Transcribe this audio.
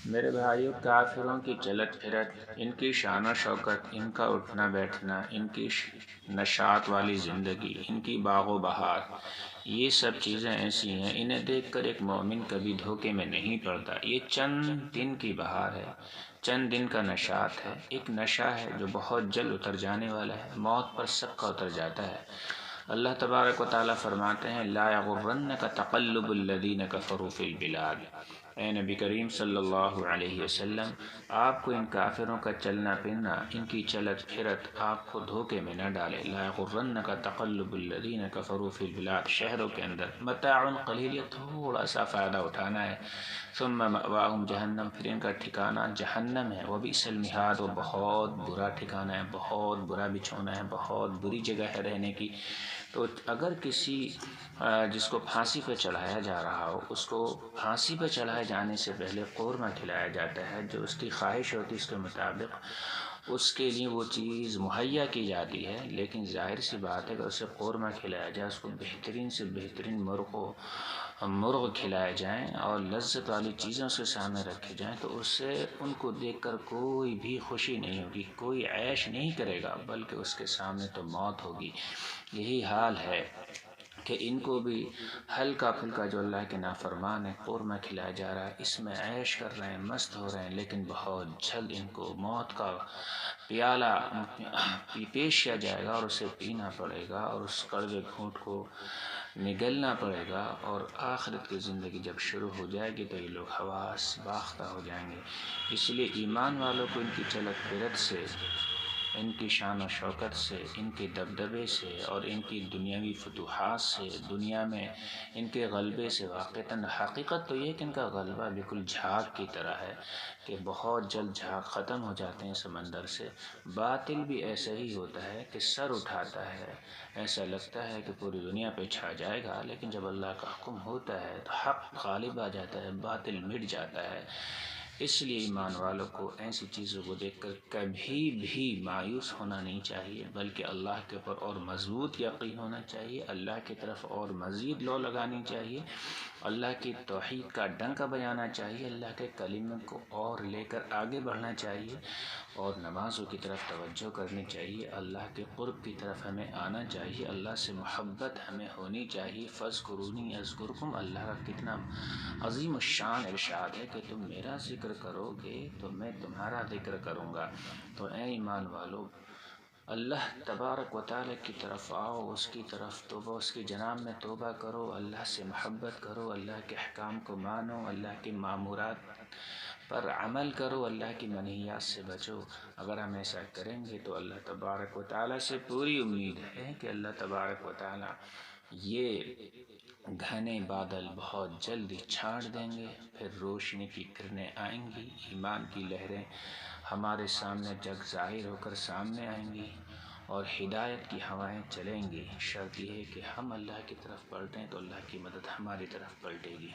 میرے بھائیوں، کافروں کی چلت پھرت، ان کی شان و شوکت، ان کا اٹھنا بیٹھنا، ان کی نشاط والی زندگی، ان کی باغ و بہار، یہ سب چیزیں ایسی ہیں انہیں دیکھ کر ایک مومن کبھی دھوکے میں نہیں پڑتا۔ یہ چند دن کی بہار ہے، چند دن کا نشاط ہے، ایک نشہ ہے جو بہت جلد اتر جانے والا ہے، موت پر سب کا اتر جاتا ہے۔ اللہ تبارک و تعالیٰ فرماتے ہیں لا یغرنک تقلب الذین کفروا فی البلاد۔ اے نبی کریم صلی اللہ علیہ وسلم، آپ کو ان کافروں کا چلنا پھرنا، ان کی چلت پھرت آپ کو دھوکے میں نہ ڈالے۔ لا یغرنک تقلب الذین کفروا فی البلاد، شہروں کے اندر متاع قلیل، یہ تھوڑا سا فائدہ اٹھانا ہے۔ ثم مأواہم جہنم، پھر ان کا ٹھکانہ جہنم ہے۔ وبئس المہاد، وہ بہت برا ٹھکانہ ہے، بہت برا بچھونا ہے، بہت بری جگہ ہے رہنے کی۔ تو اگر کسی جس کو پھانسی پہ چڑھایا جا رہا ہو، اس کو پھانسی پہ چڑھائے جانے سے پہلے قورمہ کھلایا جاتا ہے، جو اس کی خواہش ہوتی ہے اس کے مطابق اس کے لیے وہ چیز مہیا کی جاتی ہے، لیکن ظاہر سی بات ہے کہ اسے قورمہ کھلایا جائے، اس کو بہترین سے بہترین مرغ کھلائے جائیں اور لذت والی چیزیں اس کے سامنے رکھی جائیں، تو اس سے ان کو دیکھ کر کوئی بھی خوشی نہیں ہوگی، کوئی عیش نہیں کرے گا، بلکہ اس کے سامنے تو موت ہوگی۔ یہی حال ہے کہ ان کو بھی ہلکا پھلکا جو اللہ کے نافرمان ہے قورمہ کھلایا جا رہا ہے، اس میں عیش کر رہے ہیں، مست ہو رہے ہیں، لیکن بہت جلد ان کو موت کا پیالہ پیش کیا جائے گا اور اسے پینا پڑے گا، اور اس کڑوے گھونٹ کو نگلنا پڑے گا، اور آخرت کی زندگی جب شروع ہو جائے گی تو یہ لوگ حواس باختہ ہو جائیں گے۔ اس لیے ایمان والوں کو ان کی چلت پھرت سے، ان کی شان و شوکت سے، ان کے دبدبے سے اور ان کی دنیاوی فتوحات سے، دنیا میں ان کے غلبے سے واقعتاً حقیقت تو یہ کہ ان کا غلبہ بالکل جھاگ کی طرح ہے کہ بہت جلد جھاگ ختم ہو جاتے ہیں سمندر سے۔ باطل بھی ایسا ہی ہوتا ہے کہ سر اٹھاتا ہے، ایسا لگتا ہے کہ پوری دنیا پہ چھا جائے گا، لیکن جب اللہ کا حکم ہوتا ہے تو حق غالب آ جاتا ہے، باطل مٹ جاتا ہے۔ اس لیے ایمان والوں کو ایسی چیزوں کو دیکھ کر کبھی بھی مایوس ہونا نہیں چاہیے، بلکہ اللہ کے اوپر اور مضبوط یقین ہونا چاہیے، اللہ کی طرف اور مزید لو لگانی چاہیے، اللہ کی توحید کا ڈنکا بجانا چاہیے، اللہ کے کلمے کو اور لے کر آگے بڑھنا چاہیے، اور نمازوں کی طرف توجہ کرنی چاہیے، اللہ کے قرب کی طرف ہمیں آنا چاہیے، اللہ سے محبت ہمیں ہونی چاہیے۔ فاذکرونی اذکرکم، اللہ کا کتنا عظیم الشان ارشاد ہے کہ تم میرا ذکر کرو گے تو میں تمہارا ذکر کروں گا۔ تو اے ایمان والو، اللہ تبارک و تعالیٰ کی طرف آؤ، اس کی طرف توبہ، اس کی جناب میں توبہ کرو، اللہ سے محبت کرو، اللہ کے احکام کو مانو، اللہ کے مامورات پر عمل کرو، اللہ کی منہیات سے بچو۔ اگر ہم ایسا کریں گے تو اللہ تبارک و تعالیٰ سے پوری امید ہے کہ اللہ تبارک و تعالیٰ یہ گھنے بادل بہت جلدی چھاڑ دیں گے، پھر روشنی کی کرنیں آئیں گی، ایمان کی لہریں ہمارے سامنے جگ ظاہر ہو کر سامنے آئیں گی، اور ہدایت کی ہوائیں چلیں گی۔ شرط یہ ہے کہ ہم اللہ کی طرف پلٹیں تو اللہ کی مدد ہماری طرف پلٹے گی۔